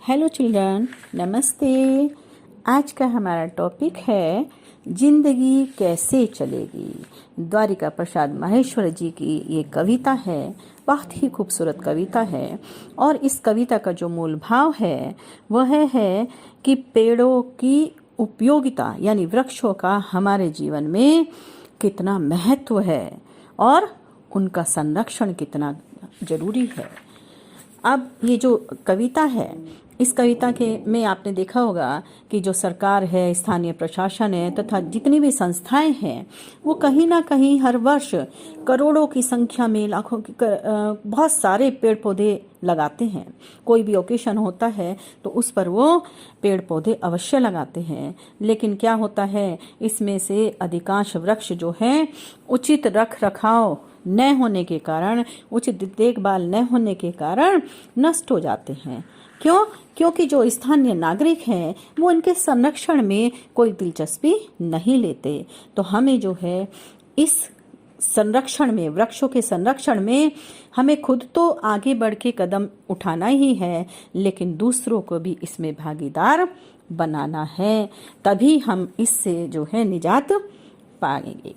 Hello children, नमस्ते। आज का हमारा टॉपिक है जिंदगी कैसे चलेगी। द्वारिका प्रसाद माहेश्वर जी की ये कविता है, बहुत ही खूबसूरत कविता है। और इस कविता का जो मूल भाव है वह है कि पेड़ों की उपयोगिता यानी वृक्षों का हमारे जीवन में कितना महत्व है और उनका संरक्षण कितना जरूरी है। अब ये जो कविता है, इस कविता के में आपने देखा होगा कि जो सरकार है, स्थानीय प्रशासन है तथा जितनी भी संस्थाएं हैं वो कहीं ना कहीं हर वर्ष करोड़ों की संख्या में लाखों की बहुत सारे पेड़ पौधे लगाते हैं। कोई भी ओकेशन होता है तो उस पर वो पेड़ पौधे अवश्य लगाते हैं। लेकिन क्या होता है, इसमें से अधिकांश वृक्ष जो हैं उचित रख रखाव न होने के कारण, उचित देखभाल न होने के कारण नष्ट हो जाते हैं। क्यों? क्योंकि जो स्थानीय नागरिक हैं वो इनके संरक्षण में कोई दिलचस्पी नहीं लेते। तो हमें जो है इस संरक्षण में, वृक्षों के संरक्षण में हमें खुद तो आगे बढ़ के कदम उठाना ही है, लेकिन दूसरों को भी इसमें भागीदार बनाना है। तभी हम इससे जो है निजात पाएंगे।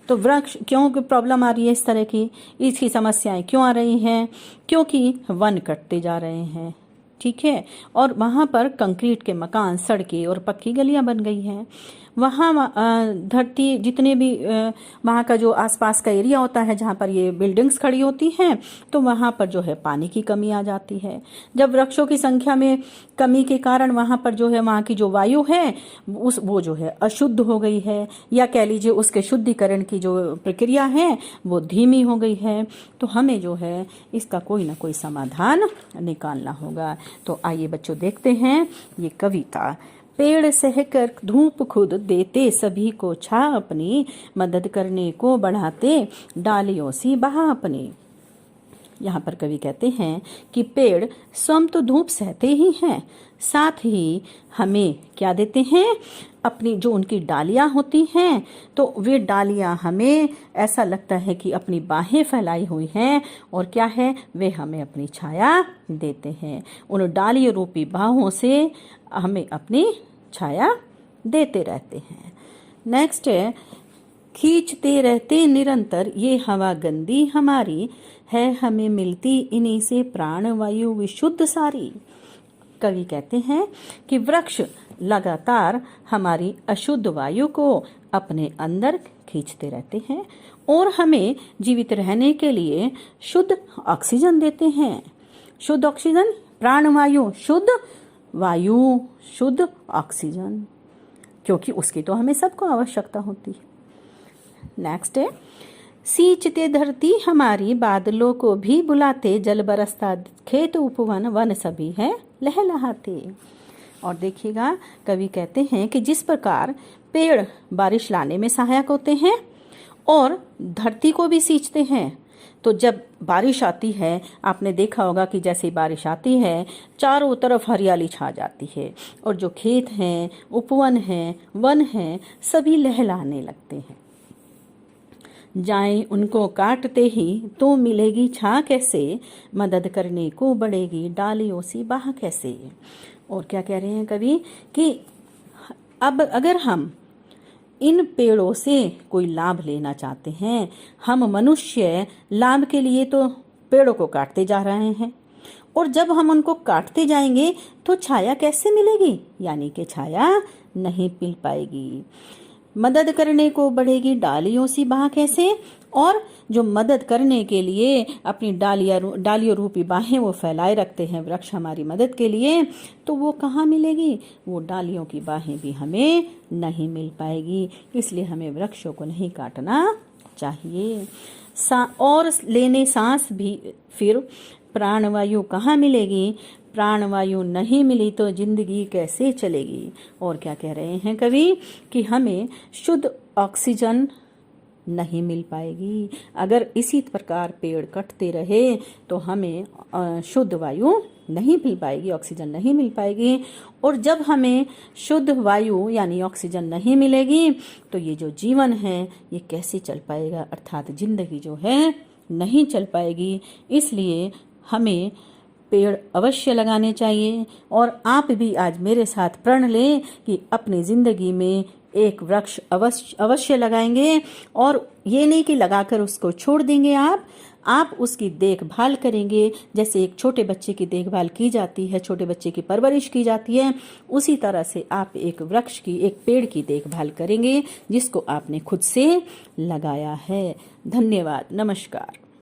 तो वृक्ष क्यों प्रॉब्लम आ रही है, इस तरह की इसकी समस्याएं क्यों आ रही हैं? क्योंकि वन कटते जा रहे हैं, ठीक है। और वहाँ पर कंक्रीट के मकान, सड़कें और पक्की गलियां बन गई हैं। वहाँ धरती जितने भी वहाँ का जो आसपास का एरिया होता है जहाँ पर ये बिल्डिंग्स खड़ी होती हैं, तो वहाँ पर जो है पानी की कमी आ जाती है। जब वृक्षों की संख्या में कमी के कारण वहाँ पर जो है वहाँ की जो वायु है वो जो है अशुद्ध हो गई है, या कह लीजिए उसके शुद्धिकरण की जो प्रक्रिया है वो धीमी हो गई है। तो हमें जो है इसका कोई ना कोई समाधान निकालना होगा। तो आइए बच्चों देखते हैं ये कविता। पेड़ सहकर धूप खुद देते, सभी को छा अपनी, मदद करने को बढ़ाते, डालियों सी बहा अपनी। यहाँ पर कवि कहते हैं कि पेड़ स्वयं तो धूप सहते ही हैं, साथ ही हमें क्या देते हैं, अपनी जो उनकी डालियाँ होती हैं, तो वे डालियाँ हमें ऐसा लगता है कि अपनी बाहें फैलाई हुई हैं, और क्या है, वे हमें अपनी छाया देते हैं। उन डालियों रूपी बाहों से हमें अपनी छाया देते रहते हैं। नेक्स्ट है, खींचते रहते निरंतर ये हवा गंदी हमारी, है हमें मिलती इन्हीं से प्राण वायु विशुद्ध सारी। कवि कहते हैं कि वृक्ष लगातार हमारी अशुद्ध वायु को अपने अंदर खींचते रहते हैं और हमें जीवित रहने के लिए शुद्ध ऑक्सीजन देते हैं। शुद्ध ऑक्सीजन, प्राणवायु, शुद्ध वायु, शुद्ध ऑक्सीजन, क्योंकि उसकी तो हमें सबको आवश्यकता होती है। नेक्स्ट है, सींचते धरती हमारी, बादलों को भी बुलाते, जल बरसता खेत उपवन, वन सभी है लहलहाते। और देखिएगा, कवि कहते हैं कि जिस प्रकार पेड़ बारिश लाने में सहायक होते हैं और धरती को भी सींचते हैं, तो जब बारिश आती है, आपने देखा होगा कि जैसे ही बारिश आती है चारों तरफ हरियाली छा जाती है और जो खेत हैं, उपवन हैं, वन हैं, सभी लहलहाने लगते हैं। जाएं उनको काटते ही तो मिलेगी छा कैसे, मदद करने को बढ़ेगी डालियों सी बाह कैसे। और क्या कह रहे हैं कवि कि अब अगर हम इन पेड़ों से कोई लाभ लेना चाहते हैं, हम मनुष्य लाभ के लिए तो पेड़ों को काटते जा रहे हैं, और जब हम उनको काटते जाएंगे तो छाया कैसे मिलेगी, यानी कि छाया नहीं मिल पाएगी। मदद करने को बढ़ेगी डालियों सी बाह कैसे, और जो मदद करने के लिए अपनी डालियों रूपी बाहें वो फैलाए रखते हैं वृक्ष हमारी मदद के लिए, तो वो कहाँ मिलेगी, वो डालियों की बाहें भी हमें नहीं मिल पाएगी। इसलिए हमें वृक्षों को नहीं काटना चाहिए। और लेने सांस भी फिर प्राणवायु कहाँ मिलेगी, प्राणवायु नहीं मिली तो जिंदगी कैसे चलेगी। और क्या कह रहे हैं कवि कि हमें शुद्ध ऑक्सीजन नहीं मिल पाएगी। अगर इसी प्रकार पेड़ कटते रहे तो हमें शुद्ध वायु नहीं मिल पाएगी, ऑक्सीजन नहीं मिल पाएगी। और जब हमें शुद्ध वायु यानी ऑक्सीजन नहीं मिलेगी तो ये जो जीवन है ये कैसे चल पाएगा, अर्थात जिंदगी जो है नहीं चल पाएगी। इसलिए हमें पेड़ अवश्य लगाने चाहिए। और आप भी आज मेरे साथ प्रण लें कि अपनी जिंदगी में एक वृक्ष अवश्य लगाएंगे। और ये नहीं कि लगाकर उसको छोड़ देंगे, आप उसकी देखभाल करेंगे। जैसे एक छोटे बच्चे की देखभाल की जाती है, छोटे बच्चे की परवरिश की जाती है, उसी तरह से आप एक वृक्ष की, एक पेड़ की देखभाल करेंगे जिसको आपने खुद से लगाया है। धन्यवाद। नमस्कार।